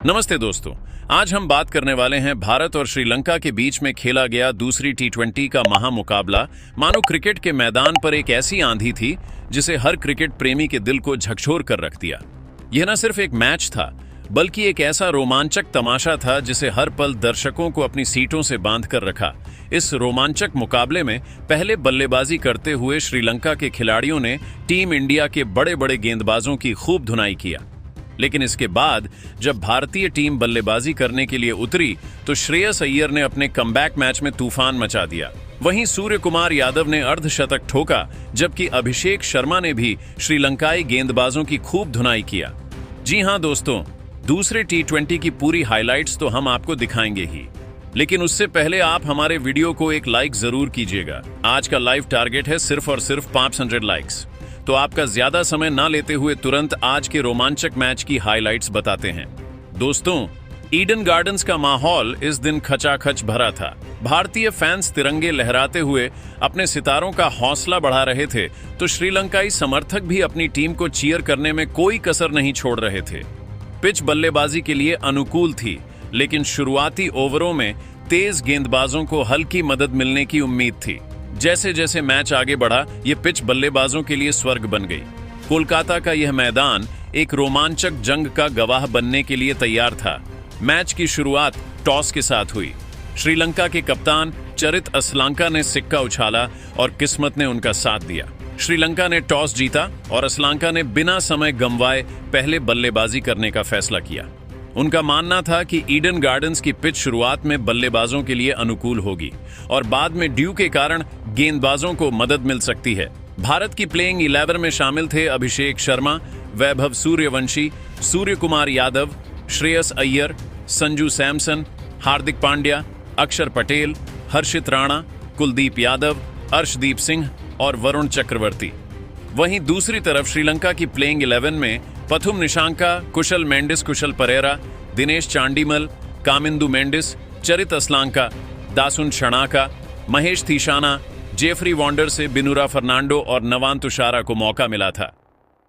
नमस्ते दोस्तों। आज हम बात करने वाले हैं भारत और श्रीलंका के बीच में खेला गया दूसरी टी20 का महामुकाबला। मानो क्रिकेट के मैदान पर एक ऐसी आंधी थी जिसे हर क्रिकेट प्रेमी के दिल को झकझोर कर रख दिया। यह न सिर्फ एक मैच था बल्कि एक ऐसा रोमांचक तमाशा था जिसे हर पल दर्शकों को अपनी सीटों से बांध कर रखा। इस रोमांचक मुकाबले में पहले बल्लेबाजी करते हुए श्रीलंका के खिलाड़ियों ने टीम इंडिया के बड़े बड़े गेंदबाजों की खूब धुनाई किया, लेकिन इसके बाद जब भारतीय टीम बल्लेबाजी करने के लिए उतरी तो श्रेयस अय्यर ने अपने कमबैक मैच में तूफान मचा दिया। वहीं सूर्य कुमार यादव ने अर्धशतक ठोका, जबकि अभिषेक शर्मा ने भी श्रीलंकाई गेंदबाजों की खूब धुनाई किया। जी हां दोस्तों, दूसरे टी20 की पूरी हाइलाइट्स तो हम आपको दिखाएंगे ही, लेकिन उससे पहले आप हमारे वीडियो को एक लाइक जरूर कीजिएगा। आज का लाइव टारगेट है सिर्फ और सिर्फ 500 लाइक्स। तो आपका ज्यादा समय ना लेते हुए तुरंत आज के रोमांचक मैच की हाइलाइट्स बताते हैं। दोस्तों, ईडन गार्डन्स का माहौल इस दिन खचाखच भरा था। भारतीय फैंस तिरंगे लहराते हुए अपने सितारों का हौसला बढ़ा रहे थे, तो श्रीलंकाई समर्थक भी अपनी टीम को चीयर करने में कोई कसर नहीं छोड़ रहे थे। पिच बल्लेबाजी के लिए अनुकूल थी, लेकिन शुरुआती ओवरों में तेज गेंदबाजों को हल्की मदद मिलने की उम्मीद थी। जैसे जैसे मैच आगे बढ़ा, ये पिच बल्लेबाजों के लिए स्वर्ग बन गई। कोलकाता का यह मैदान एक रोमांचक जंग का गवाह बनने के लिए तैयार था। मैच की शुरुआत टॉस के साथ हुई। श्रीलंका के कप्तान चरित असलांका ने सिक्का उछाला और किस्मत ने उनका साथ दिया। श्रीलंका ने टॉस जीता और असलांका ने बिना समय गंवाए पहले बल्लेबाजी करने का फैसला किया। उनका मानना था कि ईडन गार्डन्स की पिच शुरुआत में बल्लेबाजों के लिए अनुकूल होगी और बाद में ड्यू के कारण गेंदबाजों को मदद मिल सकती है। भारत की प्लेइंग 11 में शामिल थे अभिषेक शर्मा, वैभव सूर्यवंशी, सूर्य कुमार यादव, श्रेयस अय्यर, संजू सैमसन, हार्दिक पांड्या, अक्षर पटेल, हर्षित राणा, कुलदीप यादव, अर्शदीप सिंह और वरुण चक्रवर्ती। वहीं दूसरी तरफ श्रीलंका की प्लेइंग 11 में पथुम निशांका, कुशल मेंडिस, कुशल परेरा, दिनेश चांडीमल, कामिंदु मेंडिस, चरित असलांका, दासुन शणाका, महेश थीशाना, जेफरी वॉन्डर से बिनुरा फर्नांडो और नवान तुषारा को मौका मिला था।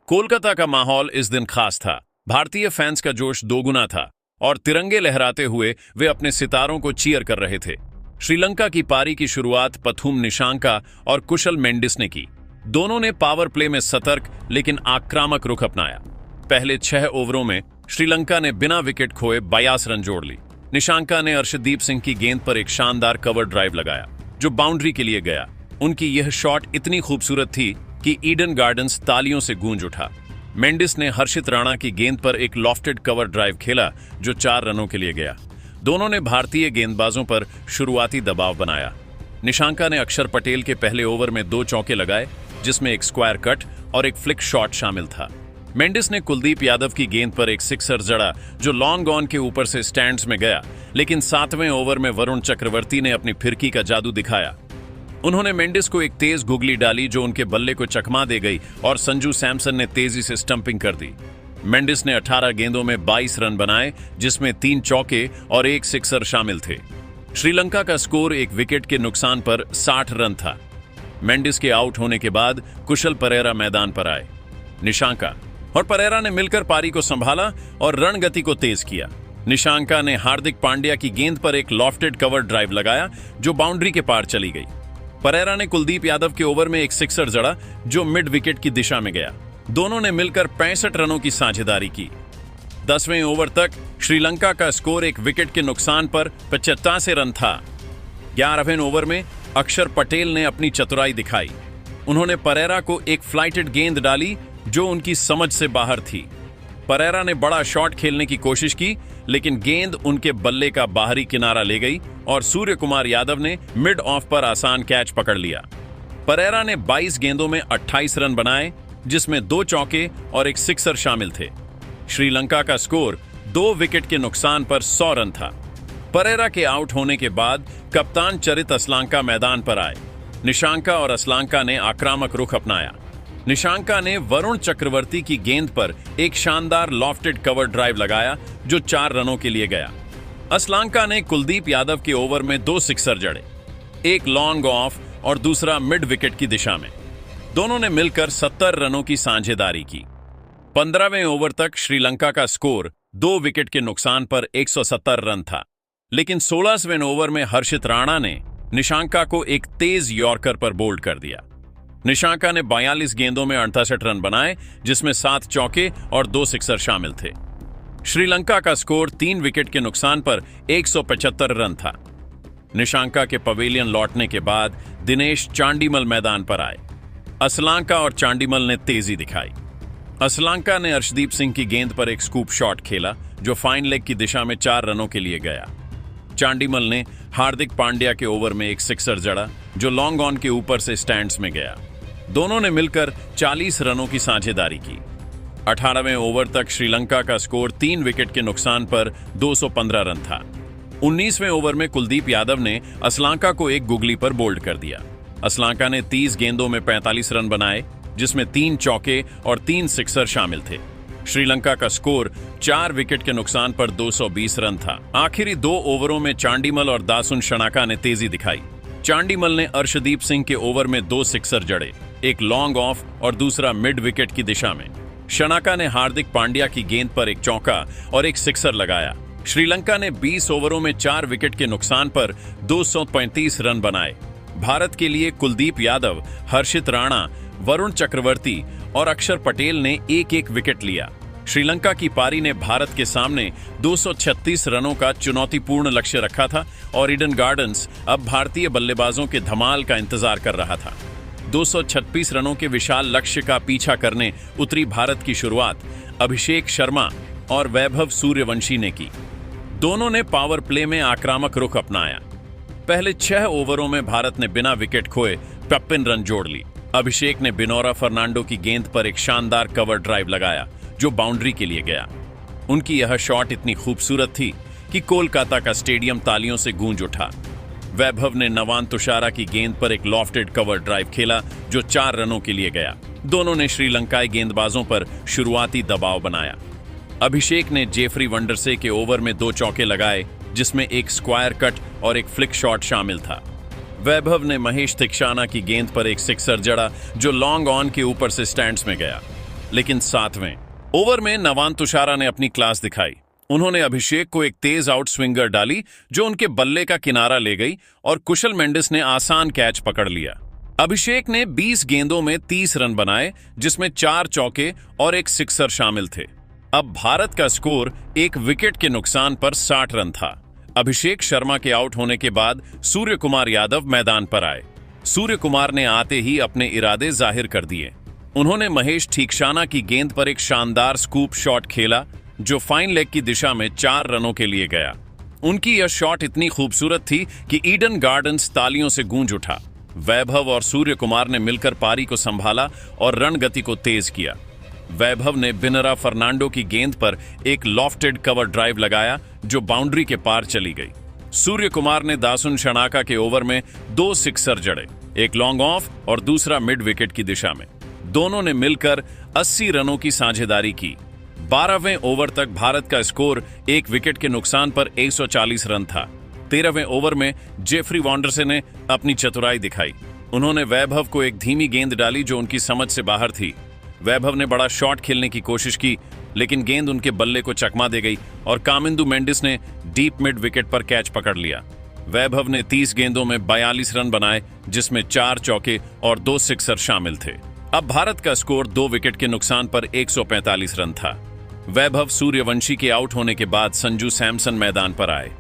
कोलकाता का माहौल इस दिन खास था। भारतीय फैंस का जोश दोगुना था और तिरंगे लहराते हुए वे अपने सितारों को चीयर कर रहे थे। श्रीलंका की पारी की शुरुआत पथुम निशांका और कुशल मेंडिस ने की। दोनों ने पावर प्ले में सतर्क लेकिन आक्रामक रुख अपनाया। पहले 6 ओवरों में श्रीलंका ने बिना विकेट खोए 82 रन जोड़ ली। निशांका ने अर्शदीप सिंह की गेंद पर एक शानदार कवर ड्राइव लगाया जो बाउंड्री के लिए गया। उनकी यह शॉट इतनी खूबसूरत थी कि ईडन गार्डन्स तालियों से गूंज उठा। मेंडिस ने हर्षित राणा की गेंद पर एक लॉफ्टेड कवर ड्राइव खेला जो 4 रनों के लिए गया। दोनों ने भारतीय गेंदबाजों पर शुरुआती दबाव बनाया। निशांका ने अक्षर पटेल के पहले ओवर में 2 चौके लगाए, जिसमें एक स्क्वायर कट और एक फ्लिक शॉट शामिल था। मेंडिस ने कुलदीप यादव की गेंद पर एक सिक्सर जड़ा जो लॉन्ग ऑन के ऊपर से स्टैंड्स में गया, लेकिन 7वें ओवर में वरुण चक्रवर्ती ने अपनी फिरकी का जादू दिखाया। उन्होंने मेंडिस को एक तेज गुगली डाली जो उनके बल्ले को चकमा दे गई और संजू सैमसन ने तेजी से स्टंपिंग कर दी। मेंडिस ने 18 गेंदों में 22 रन बनाए, जिसमें 3 चौके और 1 सिक्सर शामिल थे। श्रीलंका का स्कोर 1 विकेट के नुकसान पर 60 रन था। मेंडिस के आउट होने के बाद कुशल परेरा मैदान पर आए। निशांका और परेरा ने मिलकर पारी को संभाला और रणगति को तेज किया। निशांका ने हार्दिक पांड्या की गेंद पर एक लॉफ्टेड कवर ड्राइव लगाया जो बाउंड्री के पार चली गई। परेरा ने कुलदीप यादव के ओवर में एक सिक्सर जड़ा जो मिड विकेट की दिशा में गया। दोनों ने मिलकर 65 रनों की साझेदारी की। 10वें ओवर तक श्रीलंका का स्कोर 1 विकेट के नुकसान पर 85 रन था। 11वें ओवर में अक्षर पटेल ने अपनी चतुराई दिखाई। उन्होंने परेरा को एक फ्लाइटेड गेंद डाली जो उनकी समझ से बाहर थी। परेरा ने बड़ा शॉट खेलने की कोशिश की, लेकिन गेंद उनके बल्ले का बाहरी किनारा ले गई और सूर्य कुमार यादव ने मिड ऑफ पर आसान कैच पकड़ लिया। परेरा ने 22 गेंदों में 28 रन बनाए, जिसमें 2 चौके और 1 सिक्सर शामिल थे। श्रीलंका का स्कोर 2 विकेट के नुकसान पर 100 रन था। परेरा के आउट होने के बाद कप्तान चरित असलांका मैदान पर आए। निशांका और असलांका ने आक्रामक रुख अपनाया। निशांका ने वरुण चक्रवर्ती की गेंद पर एक शानदार लॉफ्टेड कवर ड्राइव लगाया जो 4 रनों के लिए गया। असलांका ने कुलदीप यादव के ओवर में 2 सिक्सर जड़े, एक लॉन्ग ऑफ और दूसरा मिड विकेट की दिशा में। दोनों ने मिलकर 70 रनों की साझेदारी की। 15वें ओवर तक श्रीलंका का स्कोर 2 विकेट के नुकसान पर 170 रन था। लेकिन 16वें ओवर में हर्षित राणा ने निशांका को एक तेज यॉर्कर पर बोल्ड कर दिया। निशांका ने 42 गेंदों में 68 रन बनाए, जिसमें 7 चौके और 2 सिक्सर शामिल थे। श्रीलंका का स्कोर 3 विकेट के नुकसान पर 175 रन था। निशांका के पवेलियन लौटने के बाद दिनेश चांडीमल मैदान पर आए। असलांका और चांडीमल ने तेजी दिखाई। असलांका ने अर्शदीप सिंह की गेंद पर एक स्कूप शॉट खेला, जो फाइन लेग की दिशा में 4 रनों के लिए गया। चांडीमल ने हार्दिक पांड्या के ओवर में एक सिक्सर जड़ा, जो लॉन्ग ऑन के ऊपर से स्टैंड्स में गया। दोनों ने मिलकर 40 रनों की साझेदारी की। 18वें ओवर तक श्रीलंका का स्कोर 3 विकेट के नुकसान पर 215 रन था। 19वें ओवर में कुलदीप यादव ने असलांका को एक गुगली पर बोल्ड कर दिया। असलांका ने 30 गेंदों में 45 रन बनाए, जिसमें 3 चौके और 3 सिक्सर शामिल थे। श्रीलंका का स्कोर 4 विकेट के नुकसान पर 220 रन था। आखिरी 2 ओवरों में चांडीमल और दासुन शनाका ने तेजी दिखाई। चांडीमल ने अर्शदीप सिंह के ओवर में 2 सिक्सर जड़े, एक लॉन्ग ऑफ और दूसरा मिड विकेट की दिशा में। शनाका ने हार्दिक पांड्या की गेंद पर एक चौका और एक सिक्सर लगाया। श्रीलंका ने 20 ओवरों में 4 विकेट के नुकसान पर 235 रन बनाए। भारत के लिए कुलदीप यादव, हर्षित राणा, वरुण चक्रवर्ती और अक्षर पटेल ने एक विकेट लिया। श्रीलंका की पारी ने भारत के सामने 236 रनों का चुनौतीपूर्ण लक्ष्य रखा था और ईडन गार्डन्स अब भारतीय बल्लेबाजों के धमाल का इंतजार कर रहा था। 236 रनों के विशाल लक्ष्य का पीछा करने उतरी भारत की शुरुआत अभिषेक शर्मा और वैभव सूर्यवंशी ने की। दोनों ने पावर प्ले में आक्रामक रुख अपनाया। पहले 6 ओवरों में भारत ने बिना विकेट खोए 56 रन जोड़ ली। अभिषेक ने बिनोरा फर्नांडो की गेंद पर एक शानदार कवर ड्राइव लगाया, जो बाउंड्री के लिए गया। उनकी यह शॉट इतनी खूबसूरत थी कि कोलकाता का स्टेडियम तालियों से गूंज उठा। वैभव ने नवान तुषारा की गेंद पर एक लॉफ्टेड कवर ड्राइव खेला, जो 4 रनों के लिए गया। दोनों ने श्रीलंकाई गेंदबाजों पर शुरुआती दबाव बनाया। अभिषेक ने जेफरी वंडरसे के ओवर में 2 चौके लगाए, जिसमें एक स्क्वायर कट और एक फ्लिक शॉट शामिल था। वैभव ने महेश थिक्शाना की गेंद पर एक सिक्सर जड़ा, जो लॉन्ग ऑन के ऊपर से स्टैंड्स में गया। लेकिन 7वें ओवर में नवान तुषारा ने अपनी क्लास दिखाई। उन्होंने अभिषेक को एक तेज आउट स्विंगर डाली, जो उनके बल्ले का किनारा ले गई और कुशल मेंडिस ने आसान कैच पकड़ लिया। अभिषेक ने 20 गेंदों में 30 रन बनाए, जिसमें 4 चौके और एक सिक्सर शामिल थे। अब भारत का स्कोर 1 विकेट के नुकसान पर 60 रन था। अभिषेक शर्मा के आउट होने के बाद सूर्य कुमार यादव मैदान पर आए। सूर्य कुमार ने आते ही अपने इरादे जाहिर कर दिए। उन्होंने महेश थिक्शाना की गेंद पर एक शानदार स्कूप शॉट खेला, जो फाइन लेग की दिशा में 4 रनों के लिए गया। उनकी यह शॉट इतनी खूबसूरत थी कि ईडन गार्डन्स तालियों से गूंज उठा। वैभव और सूर्य कुमार ने मिलकर पारी को संभाला और रन गति को तेज किया। वैभव ने बिनोरा फर्नांडो की गेंद पर एक लॉफ्टेड कवर ड्राइव लगाया, जो बाउंड्री के पार चली गई। सूर्य कुमार ने दासुन शनाका के ओवर में 2 सिक्सर जड़े, एक लॉन्ग ऑफ और दूसरा मिड विकेट की दिशा में। दोनों ने मिलकर 80 रनों की साझेदारी की। 12वें ओवर तक भारत का स्कोर 1 विकेट के नुकसान पर 140 रन था। 13वें ओवर में जेफरी वॉन्डरसे ने अपनी चतुराई दिखाई। उन्होंने वैभव को एक धीमी गेंद डाली, जो उनकी समझ से बाहर थी। वैभव ने बड़ा शॉट खेलने की कोशिश की, लेकिन गेंद उनके बल्ले को चकमा दे गई और कामिंदु मेंडिस ने डीप मिड विकेट पर कैच पकड़ लिया। वैभव ने 30 गेंदों में 42 रन बनाए, जिसमें 4 चौके और 2 सिक्सर शामिल थे। अब भारत का स्कोर 2 विकेट के नुकसान पर 145 रन था। वैभव सूर्यवंशी के आउट होने के बाद संजू सैमसन मैदान पर आए।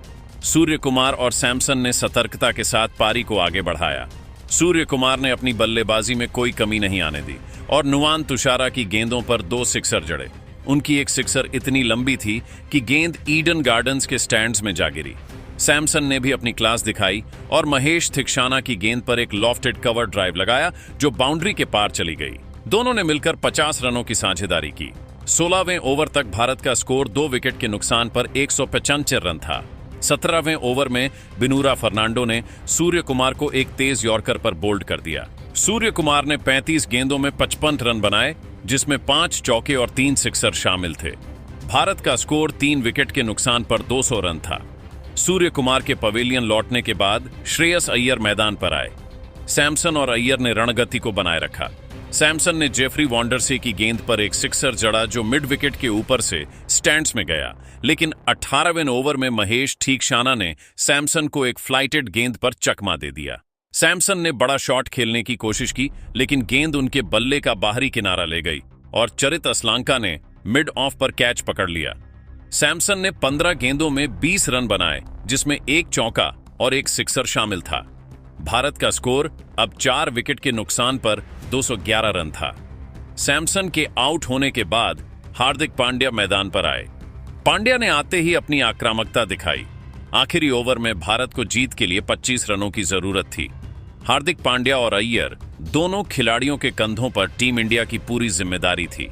सूर्य कुमार और सैमसन ने सतर्कता के साथ पारी को आगे बढ़ाया। सूर्य कुमार ने अपनी बल्लेबाजी में कोई कमी नहीं आने दी और नुवान तुषारा की गेंदों पर 2 सिक्सर जड़े। उनकी एक सिक्सर इतनी लंबी थी कि गेंद ईडन गार्डन्स के स्टैंड्स में जा गिरी। सैमसन ने भी अपनी क्लास दिखाई और महेश थिक्शाना की गेंद पर एक लॉफ्टेड कवर ड्राइव लगाया, जो बाउंड्री के पार चली गई। दोनों ने मिलकर 50 रनों की साझेदारी की। 16वें ओवर तक भारत का स्कोर 2 विकेट के नुकसान पर 175 रन था। 17वें ओवर में बिनोरा फर्नांडो ने सूर्य कुमार को एक तेज यॉर्कर पर बोल्ड कर दिया। सूर्य कुमार ने 35 गेंदों में 55 रन बनाए, जिसमें 5 चौके और 3 सिक्सर शामिल थे। भारत का स्कोर 3 विकेट के नुकसान पर 200 रन था। सूर्य कुमार के पवेलियन लौटने के बाद श्रेयस अय्यर मैदान पर आए। सैमसन और अय्यर ने रणगति को बनाए रखा। सैमसन ने जेफरी वॉन्डरसे की गेंद पर एक सिक्सर जड़ा जो मिड विकेट के ऊपर से स्टैंड्स में गया, लेकिन 18वें ओवर में महेश ठीकशाना ने सैमसन को एक फ्लाइटेड गेंद पर चकमा दे दिया। सैमसन ने बड़ा शॉट खेलने की कोशिश की, लेकिन गेंद उनके बल्ले का बाहरी किनारा ले गई और चरित असलांका ने मिड ऑफ पर कैच पकड़ लिया। सैमसन ने 15 गेंदों में 20 रन बनाए, जिसमें एक चौका और एक सिक्सर शामिल था। भारत का स्कोर अब 4 विकेट के नुकसान पर 211 रन था। सैमसन के आउट होने के बाद हार्दिक पांड्या मैदान पर आए। पांड्या ने आते ही अपनी आक्रामकता दिखाई। आखिरी ओवर में भारत को जीत के लिए 25 रनों की जरूरत थी। हार्दिक पांड्या और अय्यर दोनों खिलाड़ियों के कंधों पर टीम इंडिया की पूरी जिम्मेदारी थी।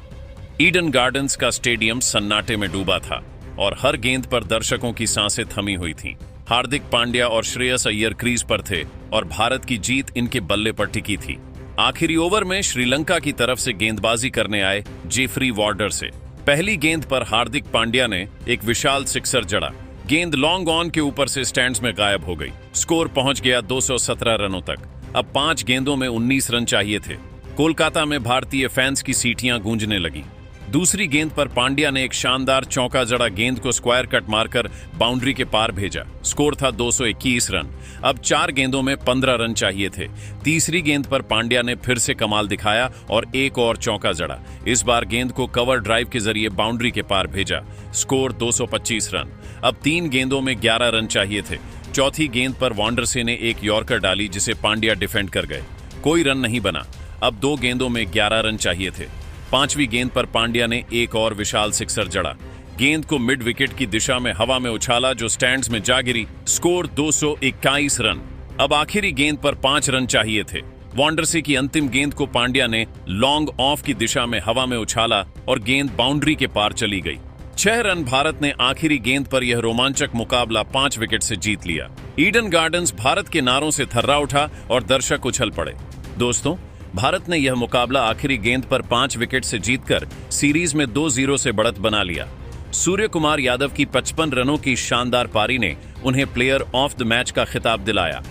ईडन गार्डन्स का स्टेडियम सन्नाटे में डूबा था और हर गेंद पर दर्शकों की सांसें थमी हुई थीं। हार्दिक पांड्या और श्रेयस अय्यर क्रीज पर थे और भारत की जीत इनके बल्ले पर टिकी थी। आखिरी ओवर में श्रीलंका की तरफ से गेंदबाजी करने आए जेफरी वॉर्डरसे। पहली गेंद पर हार्दिक पांड्या ने एक विशाल सिक्सर जड़ा। गेंद लॉन्ग ऑन के ऊपर से स्टैंड्स में गायब हो गई। स्कोर पहुंच गया 217 रनों तक। अब 5 गेंदों में 19 रन चाहिए थे। कोलकाता में भारतीय फैंस की सीटियां गूंजने लगी। दूसरी गेंद पर पांड्या ने एक शानदार चौका जड़ा गेंद को स्क्वायर कट मारकर बाउंड्री के पार भेजा। स्कोर था 221 रन। अब 4 गेंदों में 15 रन चाहिए थे। तीसरी गेंद पर पांड्या ने फिर से कमाल दिखाया और एक और चौका जड़ा। इस बार गेंद को कवर ड्राइव के जरिए बाउंड्री के पार भेजा। Score 225 run. अब 3 गेंदों में 11 रन चाहिए थे। चौथी गेंद पर वॉन्डरसे ने एक यॉर्कर डाली जिसे पांड्या डिफेंड कर गए। कोई रन नहीं बना। अब 2 गेंदों में 11 रन चाहिए थे। 5वीं गेंद पर पांड्या ने एक और विशाल सिक्सर जड़ा। गेंद को मिड विकेट की दिशा में हवा में उछाला जो स्टैंड्स में जा गिरी। Score 221 run. अब आखिरी गेंद पर 5 रन चाहिए थे। वॉन्डरसे की अंतिम गेंद को पांड्या ने लॉन्ग ऑफ की दिशा में हवा में उछाला और गेंद बाउंड्री के पार चली गई। 6 रन भारत ने आखिरी गेंद पर यह रोमांचक मुकाबला 5 विकेट से जीत लिया। ईडन गार्डन्स भारत के नारों से थर्रा उठा और दर्शक उछल पड़े। दोस्तों, भारत ने यह मुकाबला आखिरी गेंद पर 5 विकेट से जीतकर सीरीज में 2-0 से बढ़त बना लिया। सूर्य कुमार यादव की 55 रनों की शानदार पारी ने उन्हें प्लेयर ऑफ द मैच का खिताब दिलाया।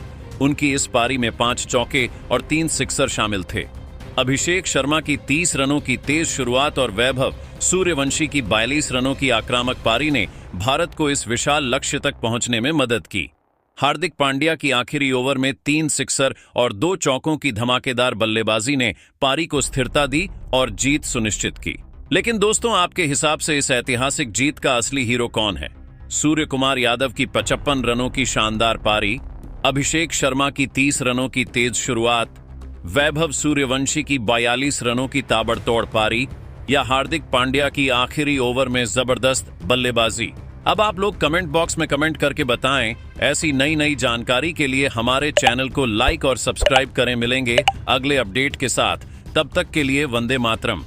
उनकी इस पारी में 5 चौके और 3 सिक्सर शामिल थे। अभिषेक शर्मा की 30 रनों की तेज शुरुआत और वैभव सूर्यवंशी की 42 रनों की आक्रामक पारी ने भारत को इस विशाल लक्ष्य तक पहुंचने में मदद की। हार्दिक पांड्या की आखिरी ओवर में 3 सिक्सर और 2 चौकों की धमाकेदार बल्लेबाजी ने पारी को स्थिरता दी और जीत सुनिश्चित की। लेकिन दोस्तों, आपके हिसाब से इस ऐतिहासिक जीत का असली हीरो कौन है? सूर्य कुमार यादव की 55 रनों की शानदार पारी, अभिषेक शर्मा की 30 रनों की तेज शुरुआत, वैभव सूर्यवंशी की 42 रनों की ताबड़तोड़ पारी, या हार्दिक पांड्या की आखिरी ओवर में जबरदस्त बल्लेबाजी? अब आप लोग कमेंट बॉक्स में कमेंट करके बताएं। ऐसी नई नई जानकारी के लिए हमारे चैनल को लाइक और सब्सक्राइब करें। मिलेंगे अगले अपडेट के साथ। तब तक के लिए वंदे मातरम।